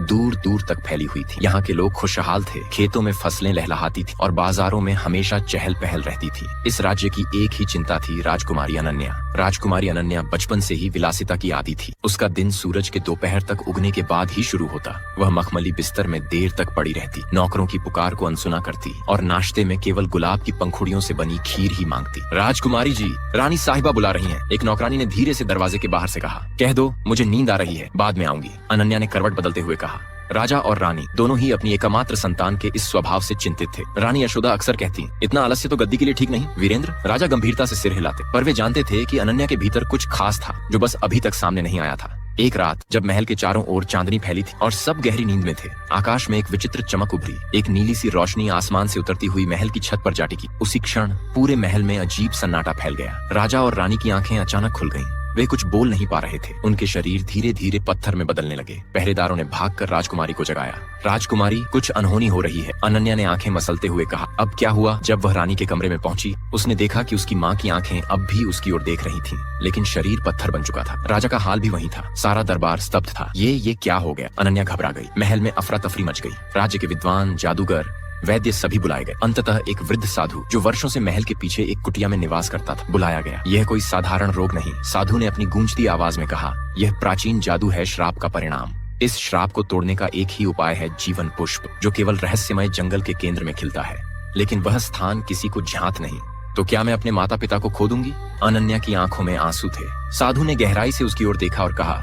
दूर दूर तक फैली हुई थी। यहाँ के लोग खुशहाल थे, खेतों में फसलें लहलहाती थी और बाजारों में हमेशा चहल पहल रहती थी। इस राज्य की एक ही चिंता थी, राजकुमारी अनन्या। राजकुमारी अनन्या बचपन से ही विलासिता की आदी थी। उसका दिन सूरज के दोपहर तक उगने के बाद ही शुरू होता। वह मखमली बिस्तर में देर तक पड़ी रहती, नौकरों की पुकार को अनसुना करती और नाश्ते में केवल गुलाब की पंखुड़ियों से बनी खीर ही मांगती। राजकुमारी जी, रानी साहिबा बुला रही हैं। एक नौकरानी ने धीरे से दरवाजे के बाहर से कहा। कह दो मुझे नींद आ रही है, बाद में आऊंगी, अनन्या ने करवट बदलते हुए कहा। राजा और रानी दोनों ही अपनी एकमात्र संतान के इस स्वभाव से चिंतित थे। रानी यशोदा अक्सर कहती, इतना आलस्य तो गद्दी के लिए ठीक नहीं वीरेंद्र। राजा गंभीरता से सिर हिलाते, पर वे जानते थे कि अनन्या के भीतर कुछ खास था जो बस अभी तक सामने नहीं आया था। एक रात जब महल के चारों ओर चांदनी फैली थी और सब गहरी नींद में थे, आकाश में एक विचित्र चमक उभरी। एक नीली सी रोशनी आसमान से उतरती हुई महल की छत पर जा टिकी। उसी क्षण पूरे महल में अजीब सन्नाटा फैल गया। राजा और रानी की आंखें अचानक खुल गईं। वे कुछ बोल नहीं पा रहे थे। उनके शरीर धीरे धीरे पत्थर में बदलने लगे। पहरेदारों ने भागकर राजकुमारी को जगाया। राजकुमारी, कुछ अनहोनी हो रही है, अनन्या ने आंखें मसलते हुए कहा। अब क्या हुआ? जब वह रानी के कमरे में पहुंची, उसने देखा कि उसकी माँ की आंखें अब भी उसकी ओर देख रही थीं, लेकिन शरीर पत्थर बन चुका था। राजा का हाल भी वही था। सारा दरबार स्तब्ध था। ये क्या हो गया? अनन्या घबरा गई। महल में अफरा तफरी मच गई। राज्य के विद्वान, जादूगर, वैद्य सभी बुलाए गए। अंततः एक वृद्ध साधु जो वर्षों से महल के पीछे एक कुटिया में निवास करता था, बुलाया गया। यह कोई साधारण रोग नहीं, साधु ने अपनी गूंजती आवाज में कहा। यह प्राचीन जादू है, श्राप का परिणाम। इस श्राप को तोड़ने का एक ही उपाय है, जीवन पुष्प, जो केवल रहस्यमय जंगल के केंद्र में खिलता है, लेकिन वह स्थान किसी को ज्ञात नहीं। तो क्या मैं अपने माता पिता को खो दूंगी? अनन्या की आंखों में आंसू थे। साधु ने गहराई से उसकी ओर देखा और कहा,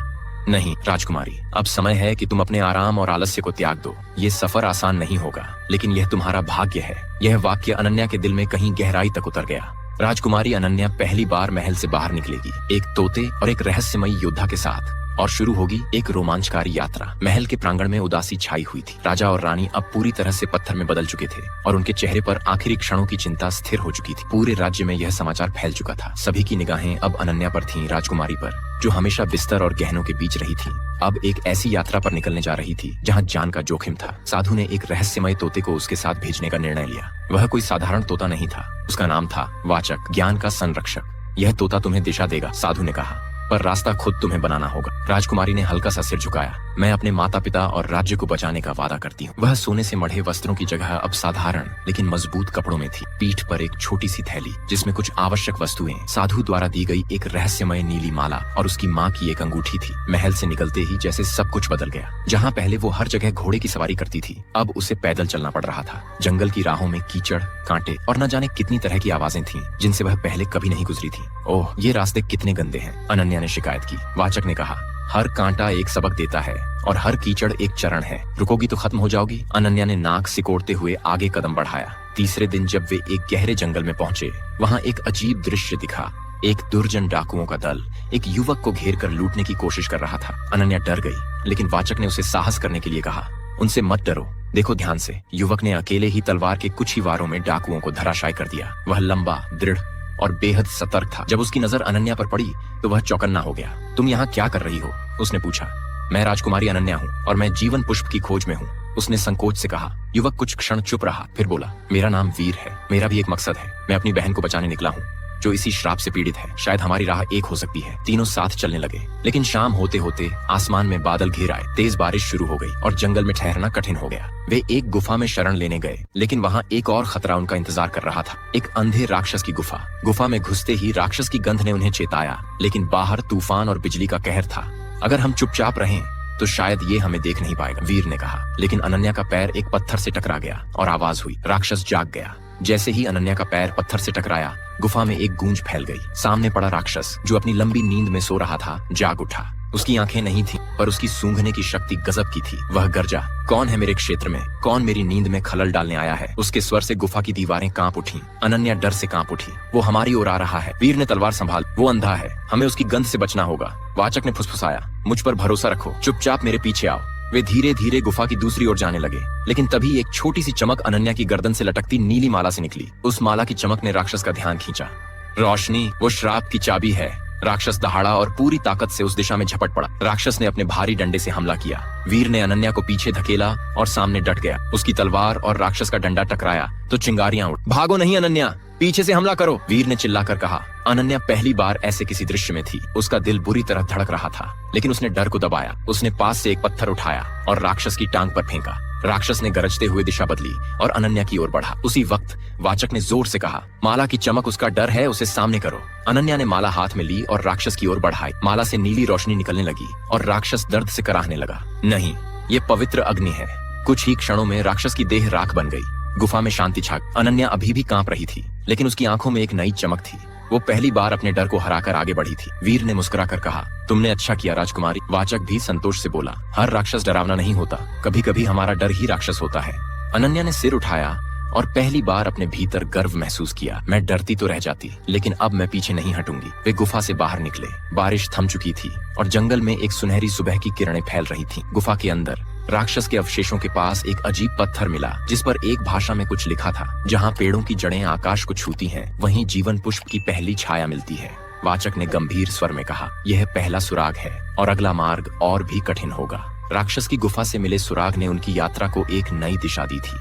नहीं राजकुमारी, अब समय है कि तुम अपने आराम और आलस्य को त्याग दो। ये सफर आसान नहीं होगा, लेकिन यह तुम्हारा भाग्य है। यह वाक्य अनन्या के दिल में कहीं गहराई तक उतर गया। राजकुमारी अनन्या पहली बार महल से बाहर निकलेगी, एक तोते और एक रहस्यमयी योद्धा के साथ, और शुरू होगी एक रोमांचकारी यात्रा। महल के प्रांगण में उदासी छाई हुई थी। राजा और रानी अब पूरी तरह से पत्थर में बदल चुके थे और उनके चेहरे पर आखिरी क्षणों की चिंता स्थिर हो चुकी थी। पूरे राज्य में यह समाचार फैल चुका था। सभी की निगाहें अब अनन्या पर थीं, राजकुमारी पर, जो हमेशा बिस्तर और गहनों के बीच रही थी। अब एक ऐसी यात्रा पर निकलने जा रही थी जहाँ जान का जोखिम था। साधु ने एक रहस्यमय तोते को उसके साथ भेजने का निर्णय लिया। वह कोई साधारण तोता नहीं था। उसका नाम था वाचक, ज्ञान का संरक्षक। यह तोता तुम्हें दिशा देगा, साधु ने कहा, पर रास्ता खुद तुम्हें बनाना होगा। राजकुमारी ने हल्का सा सिर झुकाया। मैं अपने माता पिता और राज्य को बचाने का वादा करती हूँ। वह सोने से मढ़े वस्त्रों की जगह अब साधारण लेकिन मजबूत कपड़ों में थी। पीठ पर एक छोटी सी थैली जिसमें कुछ आवश्यक वस्तुएं, साधु द्वारा दी गई एक रहस्यमय नीली माला और उसकी माँ की एक अंगूठी थी। महल से निकलते ही जैसे सब कुछ बदल गया। जहाँ पहले वो हर जगह घोड़े की सवारी करती थी, अब उसे पैदल चलना पड़ रहा था। जंगल की राहों में कीचड़, कांटे और न जाने कितनी तरह की आवाजें थीं, जिनसे वह पहले कभी नहीं गुजरी थी। ओह, ये रास्ते कितने गंदे हैं, अनन्या ने शिकायत की। वाचक ने कहा, हर कांटा एक सबक देता है और हर कीचड़ एक चरण है। रुकोगी तो खत्म हो जाओगी। अनन्या ने नाक सिकोड़ते हुए आगे कदम बढ़ाया। तीसरे दिन जब वे एक गहरे जंगल में पहुंचे, वहाँ एक अजीब दृश्य दिखा। एक दुर्जन डाकुओं का दल एक युवक को घेर कर लूटने की कोशिश कर रहा था। अनन्या डर गई, लेकिन वाचक ने उसे साहस करने के लिए कहा, उनसे मत डरो, देखो ध्यान से। युवक ने अकेले ही तलवार के कुछ ही वारों में डाकुओं को धराशायी कर दिया। वह लंबा, दृढ़ और बेहद सतर्क था। जब उसकी नजर अनन्या पर पड़ी तो वह चौकन्ना हो गया। तुम यहाँ क्या कर रही हो? उसने पूछा। मैं राजकुमारी अनन्या हूँ और मैं जीवन पुष्प की खोज में हूँ, उसने संकोच से कहा। युवक कुछ क्षण चुप रहा, फिर बोला, मेरा नाम वीर है। मेरा भी एक मकसद है। मैं अपनी बहन को बचाने निकला हूँ, जो इसी श्राप से पीड़ित है। शायद हमारी राह एक हो सकती है। तीनों साथ चलने लगे, लेकिन शाम होते होते आसमान में बादल घिर आए। तेज बारिश शुरू हो गई और जंगल में ठहरना कठिन हो गया। वे एक गुफा में शरण लेने गए, लेकिन वहाँ एक और खतरा उनका इंतजार कर रहा था। एक अंधे राक्षस की गुफा। गुफा में घुसते ही राक्षस की गंध ने उन्हें चेताया, लेकिन बाहर तूफान और बिजली का कहर था। अगर हम चुपचाप रहें तो शायद ये हमें देख नहीं पाएगा, वीर ने कहा। लेकिन अनन्या का पैर एक पत्थर से टकरा गया और आवाज हुई। राक्षस जाग गया। जैसे ही अनन्या का पैर पत्थर से टकराया, गुफा में एक गूंज फैल गई। सामने पड़ा राक्षस, जो अपनी लंबी नींद में सो रहा था, जाग उठा। उसकी आंखें नहीं थीं, पर उसकी सूंघने की शक्ति गजब की थी। वह गरजा, कौन है मेरे क्षेत्र में? कौन मेरी नींद में खलल डालने आया है? उसके स्वर से गुफा की दीवारें कांप उठी। अनन्या डर से कांप उठी। वो हमारी ओर आ रहा है। वीर ने तलवार संभाल। वो अंधा है, हमें उसकी गंध से बचना होगा। वाचक ने फुसफुसाया, मुझ पर भरोसा रखो, चुपचाप मेरे पीछे आओ। वे धीरे धीरे गुफा की दूसरी ओर जाने लगे, लेकिन तभी एक छोटी सी चमक अनन्या की गर्दन से लटकती नीली माला से निकली। उस माला की चमक ने राक्षस का ध्यान खींचा। रोशनी वो श्राप की चाबी है। राक्षस दहाड़ा और पूरी ताकत से उस दिशा में झपट पड़ा। राक्षस ने अपने भारी डंडे से हमला किया। वीर ने अनन्या को पीछे धकेला और सामने डट गया। उसकी तलवार और राक्षस का डंडा टकराया तो चिंगारियां उठ। भागो नहीं अनन्या, पीछे से हमला करो, वीर ने चिल्लाकर कहा। अनन्या पहली बार ऐसे किसी दृश्य में थी। उसका दिल बुरी तरह धड़क रहा था, लेकिन उसने डर को दबाया। उसने पास से एक पत्थर उठाया और राक्षस की टांग पर फेंका। राक्षस ने गरजते हुए दिशा बदली और अनन्या की ओर बढ़ा। उसी वक्त वाचक ने जोर से कहा, माला की चमक उसका डर है, उसे सामने करो। अनन्या ने माला हाथ में ली और राक्षस की ओर बढ़ाई। माला से नीली रोशनी निकलने लगी और राक्षस दर्द से कराहने लगा। नहीं, ये पवित्र अग्नि है। कुछ ही क्षणों में राक्षस की देह राख बन गई। गुफा में शांति छा गई। अनन्या अभी भी कांप रही थी, लेकिन उसकी आंखों में एक नई चमक थी। वो पहली बार अपने डर को हराकर आगे बढ़ी थी। वीर ने मुस्कुराकर कहा, तुमने अच्छा किया राजकुमारी। वाचक भी संतोष से बोला, हर राक्षस डरावना नहीं होता, कभी कभी हमारा डर ही राक्षस होता है। अनन्या ने सिर उठाया और पहली बार अपने भीतर गर्व महसूस किया। मैं डरती तो रह जाती, लेकिन अब मैं पीछे नहीं हटूंगी। वे गुफा से बाहर निकले। बारिश थम चुकी थी और जंगल में एक सुनहरी सुबह की किरणें फैल रही थीं। गुफा के अंदर राक्षस के अवशेषों के पास एक अजीब पत्थर मिला, जिस पर एक भाषा में कुछ लिखा था। जहाँ पेड़ों की जड़ें आकाश को छूती हैं, वहीं जीवन पुष्प की पहली छाया मिलती है। वाचक ने गंभीर स्वर में कहा, यह पहला सुराग है और अगला मार्ग और भी कठिन होगा। राक्षस की गुफा से मिले सुराग ने उनकी यात्रा को एक नई दिशा दी थी।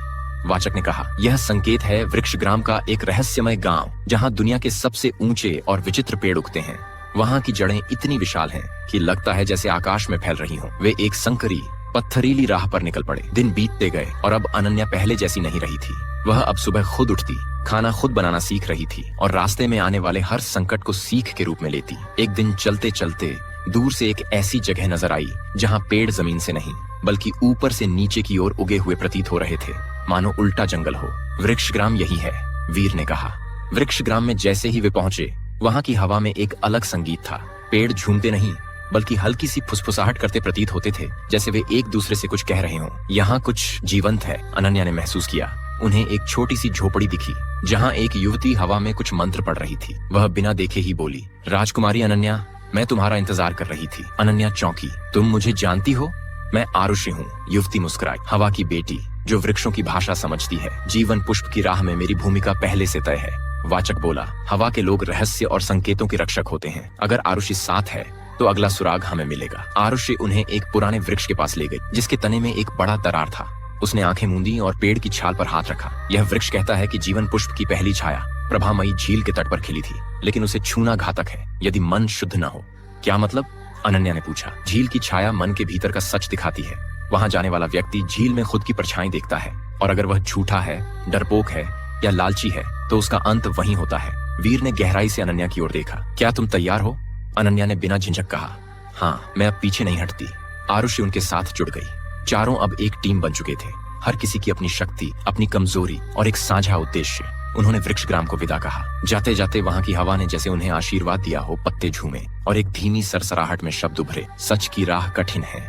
वाचक ने कहा, यह संकेत है वृक्षग्राम का, एक रहस्यमय गांव जहां दुनिया के सबसे ऊंचे और विचित्र पेड़ उगते हैं। वहां की जड़ें इतनी विशाल हैं कि लगता है जैसे आकाश में फैल रही हों। वे एक संकरी पत्थरीली राह पर निकल पड़े। दिन बीतते गए और अब अनन्या पहले जैसी नहीं रही थी। वह अब सुबह खुद उठती, खाना खुद बनाना सीख रही थी और रास्ते में आने वाले हर संकट को सीख के रूप में लेती। एक दिन चलते चलते दूर से एक ऐसी जगह नजर आई जहाँ पेड़ जमीन से नहीं बल्कि ऊपर से नीचे की ओर उगे हुए प्रतीत हो रहे थे, मानो उल्टा जंगल हो। वृक्षग्राम यही है, वीर ने कहा। वृक्षग्राम में जैसे ही वे पहुंचे, वहां की हवा में एक अलग संगीत था। पेड़ झूमते नहीं बल्कि हल्की सी फुसफुसाहट करते प्रतीत होते थे, जैसे वे एक दूसरे से कुछ कह रहे हों। यहाँ कुछ जीवंत है, अनन्या ने महसूस किया। उन्हें एक छोटी सी झोपड़ी दिखी जहाँ एक युवती हवा में कुछ मंत्र पढ़ रही थी। वह बिना देखे ही बोली, राजकुमारी अनन्या, मैं तुम्हारा इंतजार कर रही थी। अनन्या चौंकी, तुम मुझे जानती हो? मैं आरुषि हूँ, युवती मुस्कुराई। हवा की बेटी जो वृक्षों की भाषा समझती है। जीवन पुष्प की राह में मेरी भूमिका पहले से तय है। वाचक बोला, हवा के लोग रहस्य और संकेतों के रक्षक होते हैं। अगर आरुषि साथ है तो अगला सुराग हमें मिलेगा। आरुषि उन्हें एक पुराने वृक्ष के पास ले गई, जिसके तने में एक बड़ा दरार था। उसने आंखें मूंदी और पेड़ की छाल पर हाथ रखा। यह वृक्ष कहता है कि जीवन पुष्प की पहली छाया प्रभामयी झील के तट पर खिली थी, लेकिन उसे छूना घातक है यदि मन शुद्ध न हो। क्या मतलब? अनन्या ने पूछा। झील की छाया मन के भीतर का सच दिखाती है। वहां जाने वाला व्यक्ति झील में खुद की परछाई देखता है, और अगर वह झूठा है, डरपोक है या लालची है तो उसका अंत वहीं होता है। वीर ने गहराई से अनन्या की ओर देखा। क्या तुम तैयार हो? अनन्या ने बिना झिझक कहा, हाँ, मैं अब पीछे नहीं हटती। आरुषि उनके साथ जुड़ गई। चारों अब एक टीम बन चुके थे, हर किसी की अपनी शक्ति, अपनी कमजोरी और एक साझा उद्देश्य। उन्होंने वृक्षग्राम को विदा कहा। जाते जाते वहां की हवा ने जैसे उन्हें आशीर्वाद दिया हो। पत्ते झूमे और एक धीमी सरसराहट में शब्द उभरे, सच की राह कठिन है,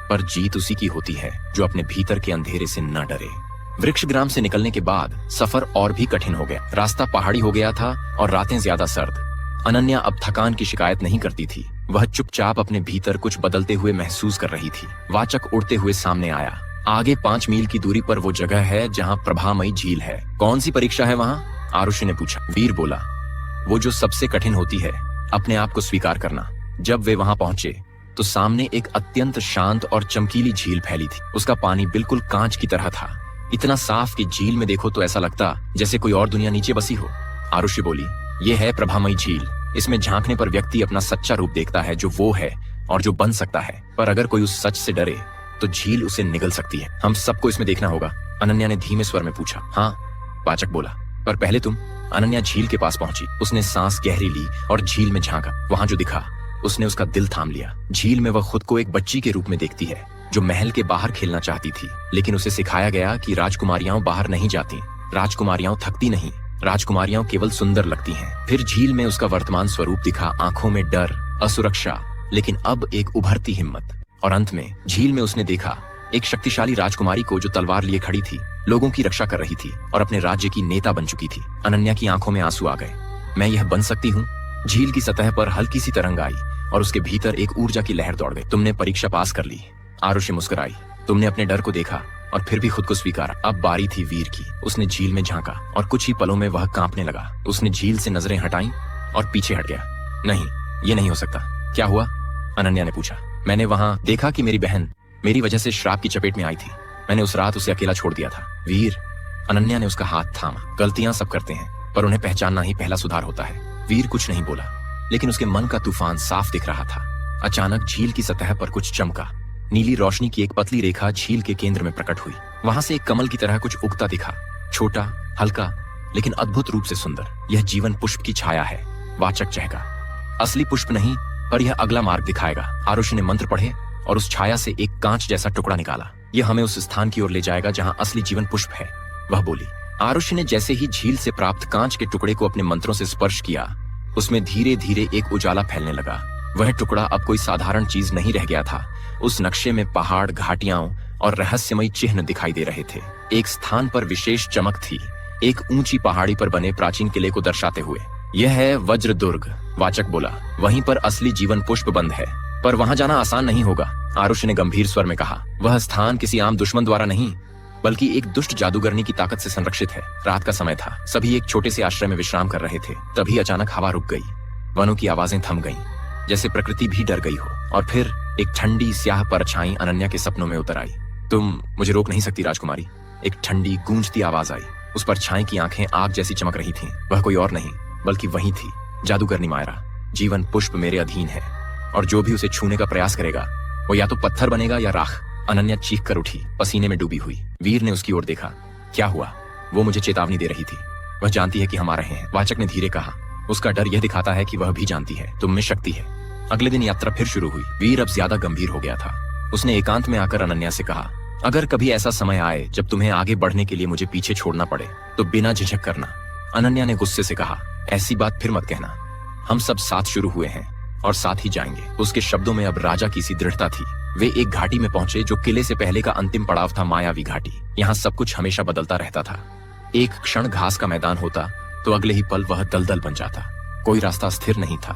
पर जीत उसी की होती है जो अपने भीतर के अंधेरे से न डरे। वृक्षग्राम से निकलने के बाद सफर और भी कठिन हो गया। रास्ता पहाड़ी हो गया था और रातें ज्यादा सर्द। अनन्या अब थकान की शिकायत नहीं करती थी। वह चुपचाप अपने भीतर कुछ बदलते हुए महसूस कर रही थी। वाचक उड़ते हुए सामने आया। आगे 5 मील की दूरी पर वो जगह है जहाँ प्रभामयी झील है। कौन सी परीक्षा है वहाँ? आरुषि ने पूछा। वीर बोला, वो जो सबसे कठिन होती है, अपने आप को स्वीकार करना। जब वे वहाँ पहुंचे तो सामने एक अत्यंत शांत और चमकीली झील फैली थी। उसका पानी बिल्कुल कांच की तरह था, इतना साफ कि झील में देखो तो ऐसा लगता जैसे कोई और दुनिया नीचे बसी हो। आरुषि बोली, ये है प्रभामयी झील। इसमें झांकने पर व्यक्ति अपना सच्चा रूप देखता है, जो वो है और जो बन सकता है। पर अगर कोई उस सच से डरे तो झील उसे निगल सकती है। हम सबको इसमें देखना होगा? अनन्या ने धीमे स्वर में पूछा। हाँ, वाचक बोला, पर पहले तुम। अनन्या झील के पास पहुंची। उसने सांस गहरी ली और झील में झांका। वहां जो दिखा उसने उसका दिल थाम लिया। झील में वह खुद को एक बच्ची के रूप में देखती है, जो महल के बाहर खेलना चाहती थी, लेकिन उसे सिखाया गया कि राजकुमारियां बाहर नहीं जाती। राजकुमारियां थकती नहीं, राजकुमारियां केवल सुंदर लगती हैं। फिर झील में उसका वर्तमान स्वरूप दिखा, आंखों में डर, असुरक्षा, लेकिन अब एक उभरती हिम्मत। और अंत में झील में उसने देखा एक शक्तिशाली राजकुमारी को जो तलवार लिए खड़ी थी, लोगों की रक्षा कर रही थी और अपने राज्य की नेता बन चुकी थी। अनन्या की आंखों में आंसू आ गए। मैं यह बन सकती हूँ? झील की सतह पर हल्की सी तरंग आई और उसके भीतर एक ऊर्जा की लहर दौड़ गई। तुमने परीक्षा पास कर ली। आरुषि मुस्कुराई। तुमने अपने डर को देखा और फिर भी खुद को स्वीकारा। अब बारी थी वीर की। उसने झील में झांका और कुछ ही पलों में वह कांपने लगा। उसने झील से नजरें हटाई और पीछे हट गया। नहीं, ये नहीं हो सकता। क्या हुआ? अनन्या ने पूछा। मैंने वहां देखा कि मेरी बहन मेरी वजह से श्राप की चपेट में आई थी। मैंने उस रात उसे अकेला छोड़ दिया था। वीर, अनन्या ने उसका हाथ थामा। गलतियां सब करते हैं, पर उन्हें पहचानना ही पहला सुधार होता है। वीर कुछ नहीं बोला, लेकिन उसके मन का तूफान साफ दिख रहा था। अचानक झील की सतह पर कुछ चमका। नीली रोशनी की एक पतली रेखा झील के केंद्र में प्रकट हुई। वहां से एक कमल की तरह कुछ उगता दिखा, छोटा, हल्का, लेकिन अद्भुत रूप से सुंदर। यह जीवन पुष्प की छाया है, वाचक चहका। असली पुष्प नहीं, पर यह अगला मार्ग दिखाएगा। आरुषि ने मंत्र पढ़े और उस छाया से एक कांच जैसा टुकड़ा निकाला। यह हमें उस स्थान की ओर ले जाएगा जहां असली जीवन पुष्प है, वह बोली। आरुषि ने जैसे ही झील से प्राप्त कांच के टुकड़े को अपने मंत्रों से स्पर्श किया, उसमें धीरे धीरे एक उजाला फैलने लगा। वह टुकड़ा अब कोई साधारण चीज नहीं रह गया था। उस नक्शे में पहाड़, घाटियां और रहस्यमयी चिन्ह दिखाई दे रहे थे। एक स्थान पर विशेष चमक थी, एक ऊंची पहाड़ी पर बने प्राचीन किले को दर्शाते हुए। यह है वज्र दुर्ग, वाचक बोला। वहीं पर असली जीवन पुष्प बंद है, पर वहां जाना आसान नहीं होगा, आरुषि ने गंभीर स्वर में कहा। वह स्थान किसी आम दुश्मन द्वारा नहीं, बल्कि एक दुष्ट जादूगरनी की ताकत से संरक्षित है। रात का समय था, सभी एक छोटे से आश्रय में विश्राम कर रहे थे। तभी अचानक हवा रुक गई, वनों की आवाजें थम गईं, जैसे प्रकृति भी डर गई हो। और फिर एक ठंडी स्याह परछाई अनन्या के सपनों में उतर आई। तुम मुझे रोक नहीं सकती राजकुमारी, एक ठंडी गूंजती आवाज आई। उस परछाई की आंखें आग जैसी चमक रही थीं। वह कोई और नहीं, बल्कि वही थी, जादूगरनी मायरा। जीवन पुष्प मेरे अधीन है, और जो भी उसे छूने का प्रयास करेगा वो या तो पत्थर बनेगा या राख। अनन्या चीख कर उठी, पसीने में डूबी हुई। वीर ने उसकी ओर देखा। क्या हुआ? वो मुझे चेतावनी दे रही थी। वह जानती है कि हम आ रहे हैं, वाचक ने धीरे कहा। उसका डर यह दिखाता है कि वह भी जानती है, तुम में शक्ति है। अगले दिन यात्रा फिर शुरू हुई। वीर अब ज्यादा गंभीर हो गया था। उसने एकांत में आकर अनन्या से कहा, अगर कभी ऐसा समय आए जब तुम्हें आगे बढ़ने के लिए मुझे पीछे छोड़ना पड़े तो बिना झिझक करना। अनन्या ने गुस्से से कहा, ऐसी बात फिर मत कहना। हम सब साथ शुरू हुए हैं और साथ ही जाएंगे। उसके शब्दों में अब राजा की सी दृढ़ता थी। वे एक घाटी में पहुंचे जो किले से पहले का अंतिम पड़ाव था, मायावी घाटी। यहाँ सब कुछ हमेशा बदलता रहता था। एक क्षण घास का मैदान होता तो अगले ही पल वह दलदल बन जाता। कोई रास्ता स्थिर नहीं था,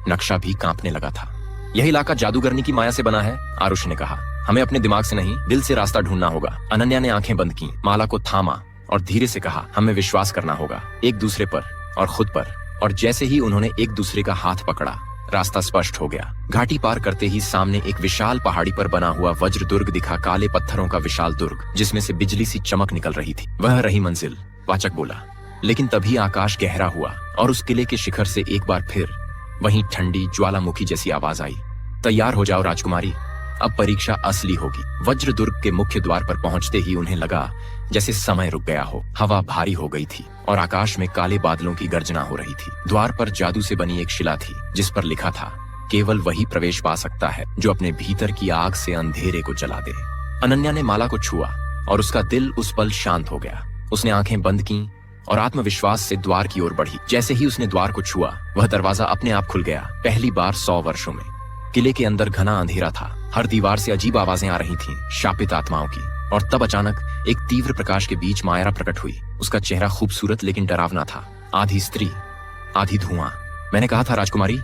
नक्शा भी कांपने लगा था। यह इलाका जादूगरनी की माया से बना है, आरुषि ने कहा। हमें अपने दिमाग से नहीं, दिल से रास्ता ढूंढना होगा। अनन्या ने आंखें बंद की, माला को थामा और धीरे से कहा, हमें विश्वास करना होगा, एक दूसरे पर और खुद पर। और जैसे ही उन्होंने एक दूसरे का हाथ पकड़ा, रास्ता स्पष्ट हो गया। घाटी पार करते ही सामने एक विशाल पहाड़ी पर बना हुआ वज्र दुर्ग दिखा, काले पत्थरों का विशाल दुर्ग जिसमें से बिजली सी चमक निकल रही थी। वह रही मंजिल, वाचक बोला। लेकिन तभी आकाश गहरा हुआ और उस किले के शिखर से एक बार फिर वहीं ठंडी ज्वालामुखी जैसी आवाज आई, तैयार हो जाओ राजकुमारी, अब परीक्षा असली होगी। वज्र दुर्ग के मुख्य द्वार पर पहुंचते ही उन्हें लगा जैसे समय रुक गया हो। हवा भारी हो गई थी और आकाश में काले बादलों की गर्जना हो रही थी। द्वार पर जादू से बनी एक शिला थी जिस पर लिखा था, केवल वही प्रवेश पा सकता है जो अपने भीतर की आग से अंधेरे को जला दे। अनन्या ने माला को छुआ और उसका दिल उस पल शांत हो गया। उसने आंखें बंद की और आत्मविश्वास से द्वार की ओर बढ़ी। जैसे ही उसने द्वार को छुआ, वह दरवाजा अपने आप खुल गया, पहली बार 100 वर्षों में। किले के अंदर घना अंधेरा था, हर दीवार से अजीब आवाजें आ रही थीं, शापित आत्माओं की। और तब अचानक एक तीव्र प्रकाश के बीच मायरा प्रकट हुई। उसका चेहरा खूबसूरत लेकिन डरावना था, आधी स्त्री आधी धुआं। मैंने कहा था राजकुमारी,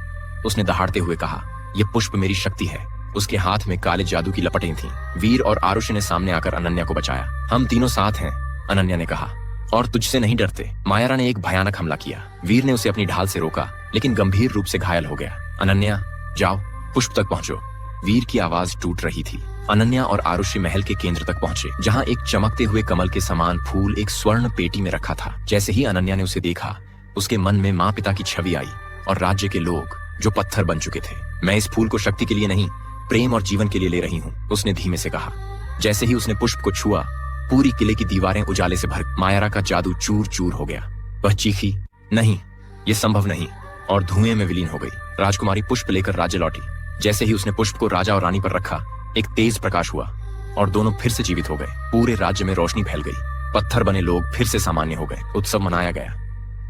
उसने दहाड़ते हुए कहा, यह पुष्प मेरी शक्ति है। उसके हाथ में काले जादू की लपटें थीं। वीर और आरुषि ने सामने आकर अनन्या को बचाया। हम तीनों साथ हैं, अनन्या ने कहा, और तुझसे नहीं डरते। मायरा ने एक भयानक हमला किया। वीर ने उसे अपनी ढाल से रोका, लेकिन गंभीर रूप से घायल हो गया। अनन्या, जाओ, पुष्प तक पहुंचो। वीर की आवाज टूट रही थी। अनन्या और आरुषि महल के केंद्र तक पहुंचे, जहां एक चमकते हुए कमल के समान फूल एक स्वर्ण पेटी में रखा था। जैसे ही अनन्या ने उसे देखा, उसके मन में माँ पिता की छवि आई और राज्य के लोग जो पत्थर बन चुके थे। मैं इस फूल को शक्ति के लिए नहीं, प्रेम और जीवन के लिए ले रही हूँ, उसने धीमे से कहा। जैसे ही उसने पुष्प को छुआ, पूरी किले की दीवारें उजाले से भर। मायरा का जादू चूर चूर हो गया। वह चीखी, नहीं, ये संभव नहीं, और धुएं में विलीन हो गई। राजकुमारी पुष्प लेकर राज्य लौटी। जैसे ही उसने पुष्प को राजा और रानी पर रखा, एक तेज प्रकाश हुआ और दोनों फिर से जीवित हो गए। पूरे राज्य में रोशनी फैल गई। पत्थर बने लोग फिर से सामान्य हो गए। उत्सव मनाया गया,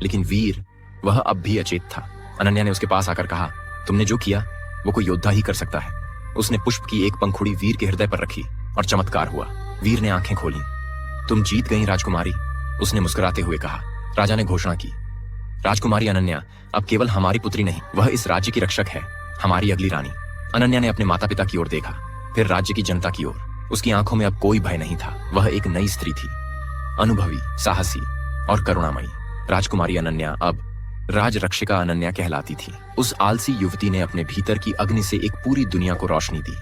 लेकिन वीर, वह अब भी अचेत था। अनन्या ने उसके पास आकर कहा, तुमने जो किया वो कोई योद्धा ही कर सकता है। उसने पुष्प की एक पंखुड़ी वीर के हृदय पर रखी और चमत्कार हुआ। वीर ने आंखें खोली। तुम जीत गई राजकुमारी, उसने मुस्कुराते हुए कहा। राजा ने घोषणा की, राजकुमारी अनन्या अब केवल हमारी पुत्री नहीं, वह इस राज्य की रक्षक है, हमारी अगली रानी। अनन्या ने अपने माता पिता की ओर देखा, फिर राज्य की जनता की ओर। उसकी आंखों में अब कोई भय नहीं था। वह एक नई स्त्री थी, अनुभवी, साहसी और करुणामयी। राजकुमारी अनन्या अब राजरक्षिका अनन्या कहलाती थी। उस आलसी युवती ने अपने भीतर की अग्नि से एक पूरी दुनिया को रोशनी दी।